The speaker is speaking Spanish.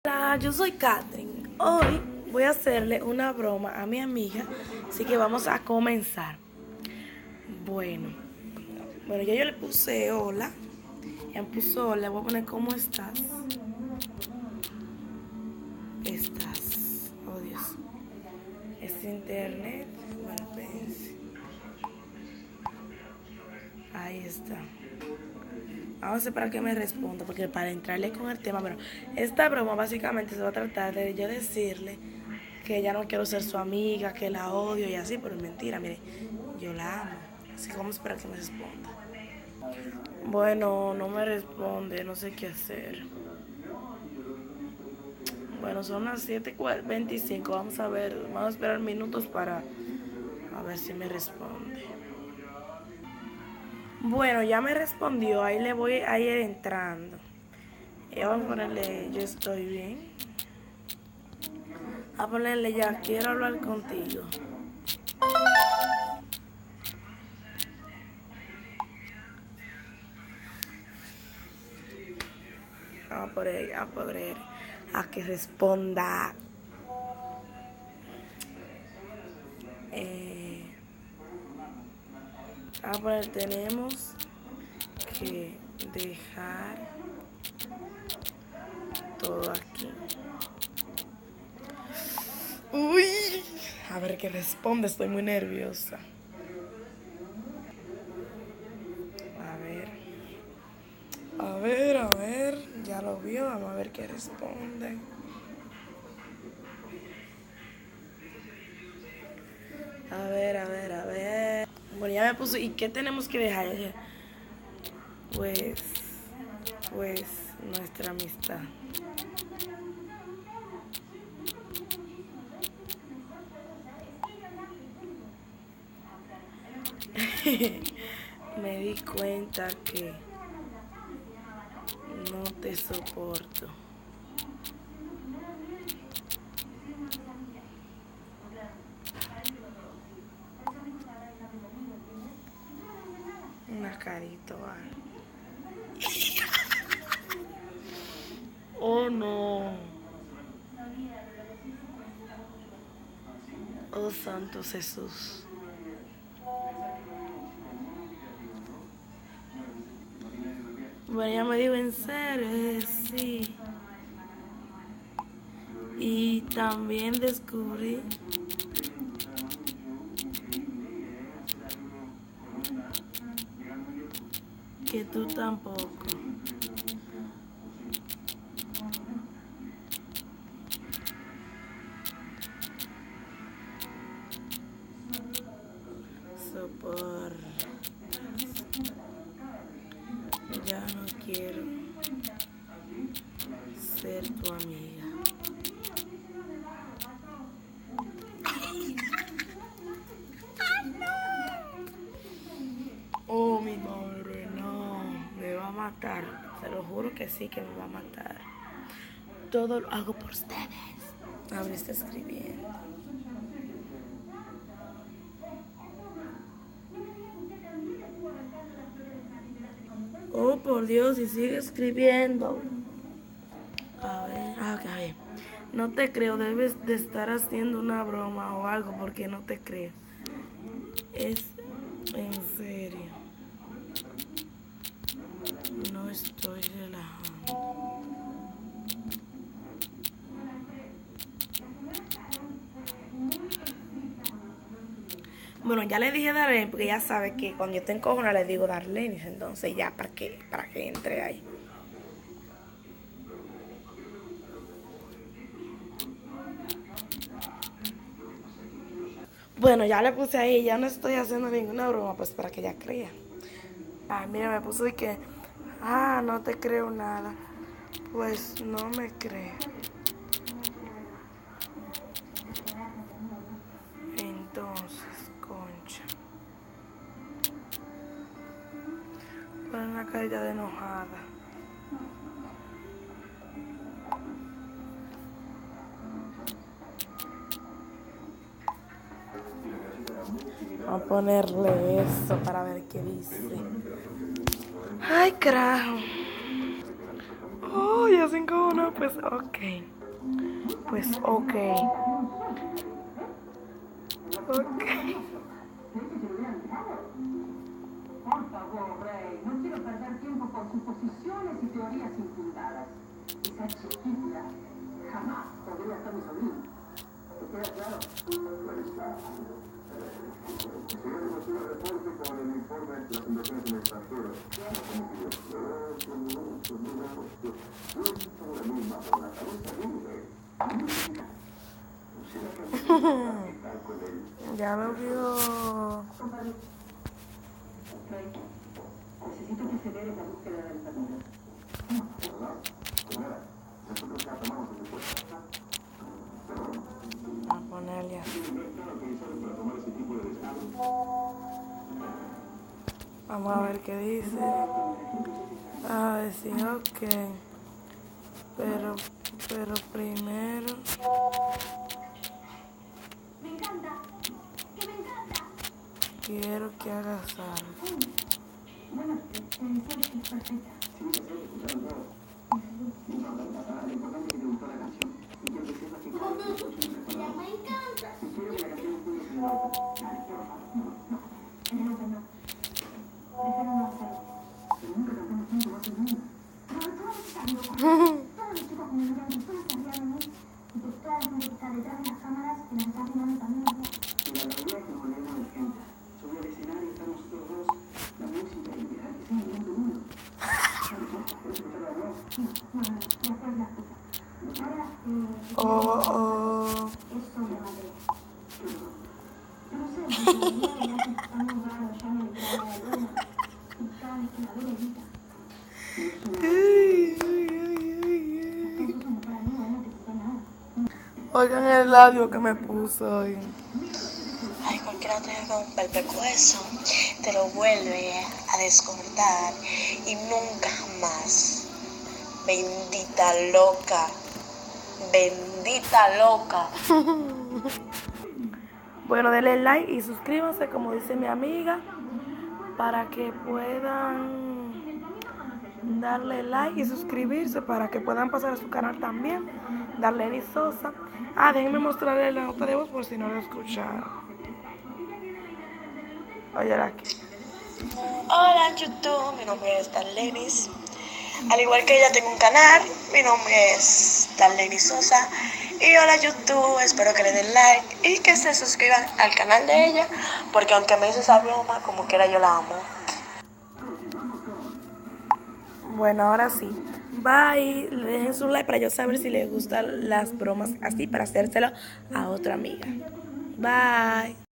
Hola, yo soy Katherine. Hoy voy a hacerle una broma a mi amiga, así que vamos a comenzar. Bueno, bueno, ya yo le puse hola. Ya me puso hola, voy a poner ¿cómo estás? Estás, oh Dios. Es internet, bueno, espérense. Ahí está. Vamos a esperar que me responda, porque para entrarle con el tema, bueno, esta broma básicamente se va a tratar de yo decirle que ya no quiero ser su amiga, que la odio y así, pero es mentira, mire, yo la amo. Así que vamos a esperar que me responda. Bueno, no me responde, no sé qué hacer. Bueno, son las 7:25, vamos a ver, vamos a esperar minutos para a ver si me responde. Bueno, ya me respondió, ahí le voy a ir entrando. Y vamos a ponerle yo estoy bien. A ponerle ya quiero hablar contigo. A que responda. A poner tenemos que dejar todo aquí. Uy, a ver qué responde, estoy muy nerviosa. A ver, ya lo vio, vamos a ver qué responde. A ver. Bueno, ya me puso, ¿y qué tenemos que dejar? Yo dije, pues, nuestra amistad. Me di cuenta que no te soporto. Una carita. Oh no. Oh Santo Jesús. Bueno, ella me dijo en serio, sí. Y también descubrí que tú tampoco. Soportas. Ya no quiero ser tu amiga. Oh, mi madre, no. Me va a matar. Se lo juro que sí, que me va a matar. Todo lo hago por ustedes. Ahora está escribiendo. Oh, por Dios, y sigue escribiendo. A ver. No te creo, debes de estar haciendo una broma o algo porque no te creo. Es en serio. No estoy relajando. Bueno, ya le dije Darlene porque ya sabe que cuando yo te encojona le digo Darlene, entonces ya para que entre ahí. Bueno, ya le puse ahí, ya no estoy haciendo ninguna broma, pues para que ella crea. Ay, mira, me puso de que, no te creo nada. Pues no me cree. Entonces, concha. Con una carita de enojada. Vamos a ponerle eso para ver qué dice. Ay, carajo. Oh, ya 551. Pues ok. Pues ok. Ok. Por favor, Rey, no quiero perder tiempo con suposiciones y teorías infundadas. Esa chiquita jamás podría ser mi sobrina. ¿Te queda claro? Pues claro. Señor, hemos un reporte con el informe de las inversiones en el extranjero. Ya lo vio. Necesito que aceleres la búsqueda del familia. A ponerle así. Vamos a ver qué dice. A decir ok. Pero primero. Me encanta. Que me encanta. Quiero que hagas algo. Bueno, sabes que es perfecta. Oh, oh. Oigan el labio que me puso hoy. Ay, cualquiera te haga un perpecueso, te lo vuelve a descontar y nunca jamás. Bendita loca, bendita loca. Bueno, denle like y suscríbanse, como dice mi amiga, para que puedan darle like y suscribirse, para que puedan pasar a su canal también, darle Sosa. Déjenme mostrarles la nota de voz por si no lo escucharon. Oye, aquí. Hola YouTube, mi nombre es Darlenis. Al igual que ella tengo un canal, mi nombre es Darlenis Sosa. Y hola YouTube, espero que le den like y que se suscriban al canal de ella, porque aunque me hizo esa broma, como quiera yo la amo. Bueno, ahora sí. Bye. Dejen su like para yo saber si les gustan las bromas así, para hacérselo a otra amiga. Bye.